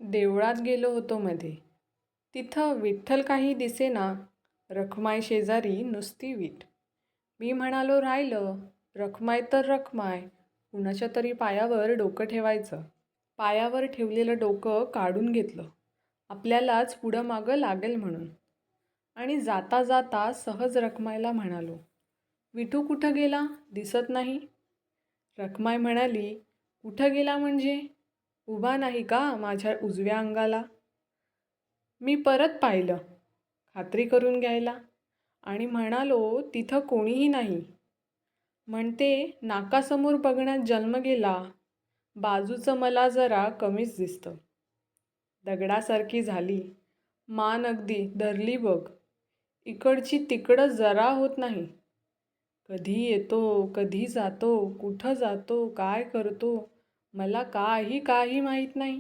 देवळात गेलो होतो मध्ये. तिथं विठ्ठल काही दिसेना, रखमाई शेजारी नुसती वीट. मी म्हणालो राहिलं, रखमाय तर रखमाय, कुणाच्या तरी पायावर डोकं ठेवायचं. पायावर ठेवलेलं डोकं काढून घेतलं, आपल्यालाच पुढं मागं लागेल म्हणून. आणि जाता जाता सहज रखमायला म्हणालो, विठू कुठं गेला, दिसत नाही. रखमाय म्हणाली, कुठं गेला म्हणजे? उभा नाही का माझ्या उजव्या अंगाला? मी परत पाहिलं, खात्री करून घ्यायला, आणि म्हणालो तिथं कोणीही नाही. म्हणते नाकासमोर बघण्यात जन्म गेला, बाजूचं मला जरा कमीच दिसतं. दगडासारखी झाली, मान अगदी धरली बघ, इकडची तिकडं जरा होत नाही. कधी येतो, कधी जातो, कुठं जातो, काय करतो, मला काही माहीत नाही.